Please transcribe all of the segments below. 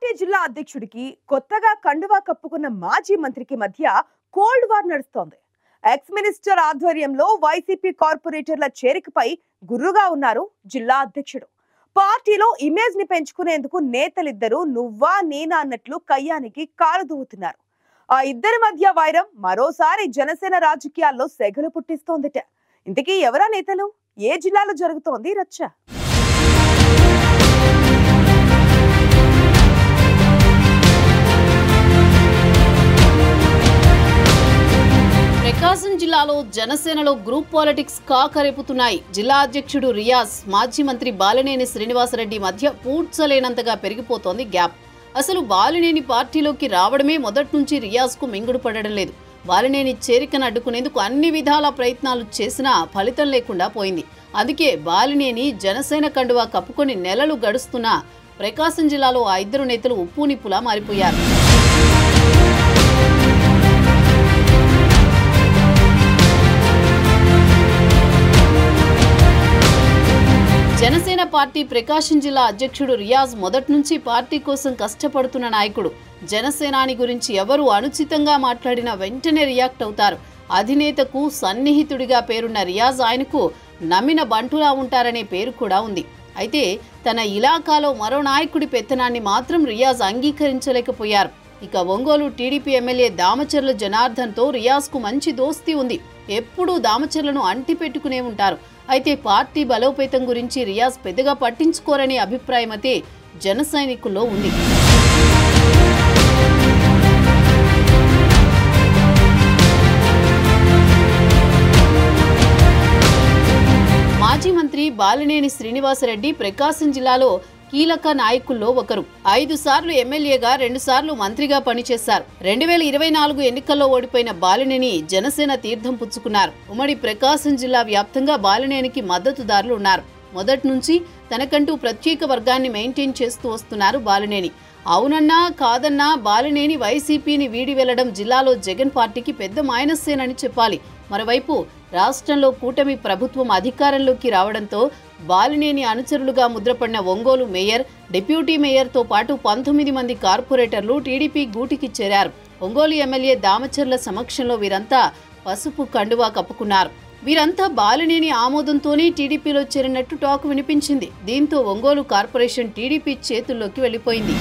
Party జిల్లా అధ్యక్షుడికి కొత్తగా కండువా కప్పుకున్న మాజీ మంత్రికి మధ్య కోల్డ్ వార్ నడుస్తోంది. ఎక్స్ మినిస్టర్ ఆధ్వర్యంలో వైసీపీ కార్పొరేటర్ల చేరికపై గుర్రుగా ఉన్నారు జిల్లా అధ్యక్షుడు. పార్టీలో ఇమేజ్ ని పెంచుకునేందుకు నేతలిద్దరూ నువ్వా నేనా అన్నట్లు కయ్యానికి కాలు దూవుతున్నారు. ఆ ఇద్దరి మధ్య వైరం మరోసారి జనసేన రాజకీయాల్లో సెగలు పుట్టిస్తోందిట. ఇంతకీ ఎవరా నేతలు? ఏ జిల్లాలో జరుగుతోంది రచ్చ? ప్రకాశం జిల్లాలో జనసేనలో గ్రూప్ పాలిటిక్స్ కాకరేపుతున్నాయి. జిల్లా అధ్యక్షుడు రియాజ్, మాజీ మంత్రి బాలినేని శ్రీనివాసరెడ్డి మధ్య పూడ్చలేనంతగా పెరిగిపోతోంది గ్యాప్. అసలు బాలినేని పార్టీలోకి రావడమే మొదటి నుంచి రియాజ్కు మింగుడు పడడం లేదు. బాలినేని చేరికను అడ్డుకునేందుకు అన్ని విధాల ప్రయత్నాలు చేసినా ఫలితం లేకుండా పోయింది. అందుకే బాలినేని జనసేన కండువా కప్పుకొని నెలలు గడుస్తున్నా ప్రకాశం జిల్లాలో ఆ ఇద్దరు నేతలు ఉప్పు నిప్పులా మారిపోయారు. జనసేన పార్టీ ప్రకాశం జిల్లా అధ్యక్షుడు రియాజ్ మొదటి నుంచి పార్టీ కోసం కష్టపడుతున్న నాయకుడు. జనసేనాని గురించి ఎవరు అనుచితంగా మాట్లాడినా వెంటనే రియాక్ట్ అవుతారు. అధినేతకు సన్నిహితుడిగా పేరున్న రియాజ్ ఆయనకు నమ్మిన బంటులా ఉంటారనే పేరు కూడా ఉంది. అయితే తన ఇలాకాలో మరో నాయకుడి పెత్తనాన్ని మాత్రం రియాజ్ అంగీకరించలేకపోయారు. ఇక ఒంగోలు టీడీపీ ఎమ్మెల్యే దామచర్ల జనార్దన్తో రియాజ్కు మంచి దోస్తీ ఉంది. ఎప్పుడూ దామచర్లను అంటి పెట్టుకునే ఉంటారు. అయితే పార్టీ బలోపేతం గురించి రియాజ్ పెద్దగా పట్టించుకోరనే అభిప్రాయం అయితే జన సైనికుల్లో ఉంది. మాజీ మంత్రి బాలినేని శ్రీనివాసరెడ్డి ప్రకాశం జిల్లాలో కీలక నాయకుల్లో ఒకరు. 5 సార్లు ఎమ్మెల్యేగా, 2 సార్లు మంత్రిగా పనిచేశారు. 2024 ఎన్నికల్లో ఓడిపోయిన బాలినేని జనసేన తీర్థం పుచ్చుకున్నారు. ఉమ్మడి ప్రకాశం జిల్లా వ్యాప్తంగా బాలినేనికి మద్దతుదారులు ఉన్నారు. మొదటి నుంచి తనకంటూ ప్రత్యేక వర్గాన్ని మెయింటైన్ చేస్తూ వస్తున్నారు బాలినేని. అవునన్నా కాదన్నా బాలినేని వైసీపీని వీడి వెళ్లడం జిల్లాలో జగన్ పార్టీకి పెద్ద మైనస్సేనని చెప్పాలి. మరోవైపు రాష్ట్రంలో కూటమి ప్రభుత్వం అధికారంలోకి రావడంతో బాలినేని అనుచరులుగా ముద్రపడిన ఒంగోలు మేయర్, డిప్యూటీ మేయర్తో పాటు 19 మంది కార్పొరేటర్లు టీడీపీ గూటికి చేరారు. ఒంగోలు ఎమ్మెల్యే దామచర్ల సమక్షంలో వీరంతా పసుపు కండువా కప్పుకున్నారు. వీరంతా బాలినేని ఆమోదంతోనే టీడీపీలో చేరినట్టు టాక్ వినిపించింది. దీంతో ఒంగోలు కార్పొరేషన్ టీడీపీ చేతుల్లోకి వెళ్లిపోయింది.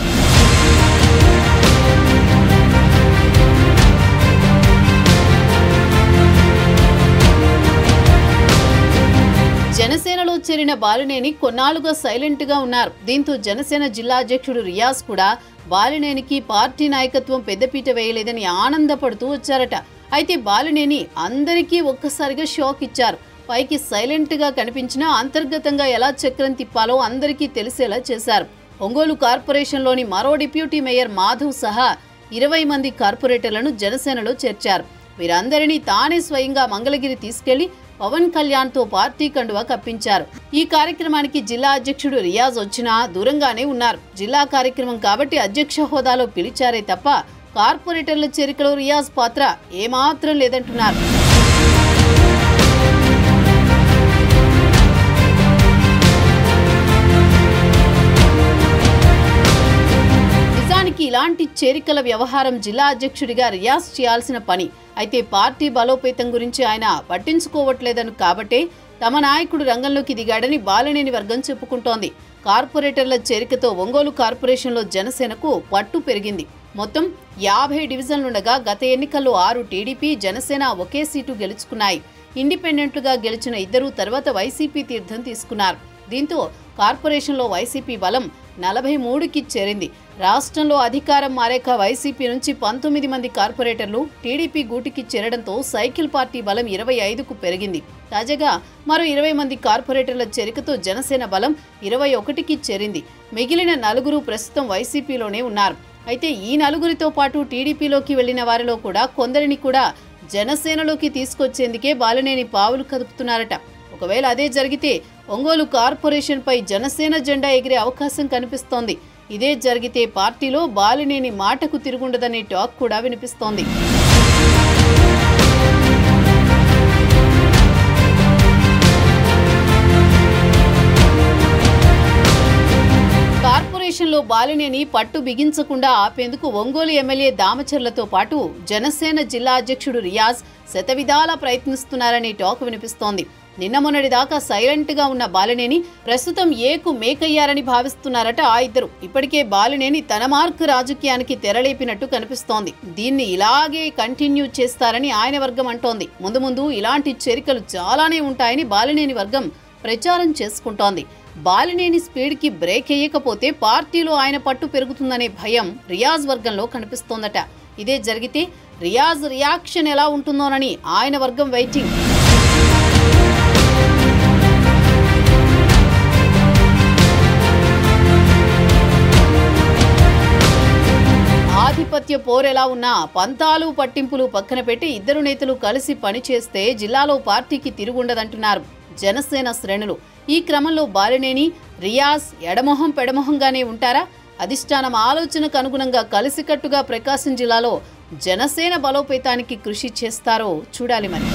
జనసేనలో చేరిన బాలినేని కొన్నాళ్లుగా సైలెంట్ గా ఉన్నారు. దీంతో జనసేన జిల్లా అధ్యక్షుడు రియాజ్ కూడా బాలినేనికి పార్టీ నాయకత్వం పెద్దపీట వేయలేదని ఆనందపడుతూ వచ్చారట. అయితే బాలినేని అందరికీ ఒక్కసారిగా షాక్ ఇచ్చారు. పైకి సైలెంట్ గా కనిపించినా అంతర్గతంగా ఎలా చక్రం తిప్పాలో అందరికీ తెలిసేలా చేశారు. ఒంగోలు కార్పొరేషన్లోని మరో డిప్యూటీ మేయర్ మాధవ్ సహా 20 మంది కార్పొరేటర్లను జనసేనలో చేర్చారు. వీరందరినీ తానే స్వయంగా మంగళగిరి తీసుకెళ్లి పవన్ కళ్యాణ్ తో పార్టీ కండువా కప్పించారు. ఈ కార్యక్రమానికి జిల్లా అధ్యక్షుడు రియాజ్ వచ్చినా దూరంగానే ఉన్నారు. జిల్లా కార్యక్రమం కాబట్టి అధ్యక్ష హోదాలో పిలిచారే తప్ప కార్పొరేటర్ల చేరికలో రియాజ్ పాత్ర ఏమాత్రం లేదంటున్నారు. ఇలాంటి చేరికల వ్యవహారం జిల్లా అధ్యక్షుడిగా రియాజ్ చేయాల్సిన పని. అయితే పార్టీ బలోపేతం గురించి ఆయన పట్టించుకోవట్లేదని కాబట్టే తమ నాయకుడు రంగంలోకి దిగాడని బాలినేని వర్గం చెప్పుకుంటోంది. కార్పొరేటర్ల చేరికతో ఒంగోలు కార్పొరేషన్లో జనసేనకు పట్టు పెరిగింది. మొత్తం 50 డివిజన్లుండగా గత ఎన్నికల్లో 6 టీడీపీ, జనసేన ఒకే సీటు గెలుచుకున్నాయి. ఇండిపెండెంట్లుగా గెలిచిన ఇద్దరు తర్వాత వైసీపీ తీర్థం తీసుకున్నారు. దీంతో కార్పొరేషన్లో వైసీపీ బలం 43కి చేరింది. రాష్ట్రంలో అధికారం మారాక వైసీపీ నుంచి 19 మంది కార్పొరేటర్లు టీడీపీ గూటికి చేరడంతో సైకిల్ పార్టీ బలం 25కు పెరిగింది. తాజాగా మరో 20 మంది కార్పొరేటర్ల చేరికతో జనసేన బలం 21కి చేరింది. మిగిలిన 4 ప్రస్తుతం వైసీపీలోనే ఉన్నారు. అయితే ఈ 4తో పాటు టీడీపీలోకి వెళ్లిన వారిలో కూడా కొందరిని కూడా జనసేనలోకి తీసుకొచ్చేందుకే బాలినేని పావులు కదుపుతున్నారట. ఒకవేళ అదే జరిగితే ఒంగోలు కార్పొరేషన్ పై జనసేన జెండా ఎగిరే అవకాశం కనిపిస్తోంది. ఇదే జరిగితే పార్టీలో బాలినేని మాటకు తిరుగుండదనే టాక్ కూడా వినిపిస్తోంది. ఆపరేషన్లో బాలినేని పట్టు బిగించకుండా ఆపేందుకు ఒంగోలు ఎమ్మెల్యే దామచర్లతో పాటు జనసేన జిల్లా అధ్యక్షుడు రియాజ్ శతవిధాలా ప్రయత్నిస్తున్నారని టాక్ వినిపిస్తోంది. నిన్న మొన్నటిదాకా సైలెంట్ గా ఉన్న బాలినేని ప్రస్తుతం ఏకు మేకయ్యారని భావిస్తున్నారట ఆ ఇద్దరు. ఇప్పటికే బాలినేని తన మార్క్ రాజకీయానికి తెరలేపినట్టు కనిపిస్తోంది. దీన్ని ఇలాగే కంటిన్యూ చేస్తారని ఆయన వర్గం అంటోంది. ముందు ముందు ఇలాంటి చేరికలు చాలానే ఉంటాయని బాలినేని వర్గం ప్రచారం చేసుకుంటోంది. బాలినేని స్పీడ్కి బ్రేక్ వేయకపోతే పార్టీలో ఆయన పట్టు పెరుగుతుందనే భయం రియాజ్ వర్గంలో కనిపిస్తోందట. ఇదే జరిగితే రియాజ్ రియాక్షన్ ఎలా ఉంటుందోనని ఆయన వర్గం వెయిటింగ్. ఆధిపత్య పోరెలా ఉన్నా పంతాలు పట్టింపులు పక్కన పెట్టి ఇద్దరు నేతలు కలిసి పనిచేస్తే జిల్లాలో పార్టీకి తిరుగుండదంటున్నారు జనసేన శ్రేణులు. ఈ క్రమంలో బాలినేని రియాజ్ ఎడమొహం పెడమొహంగానే ఉంటారా? అధిష్టానం ఆలోచనకు అనుగుణంగా కలిసికట్టుగా ప్రకాశం జిల్లాలో జనసేన బలోపేతానికి కృషి చేస్తారో చూడాలి మరి.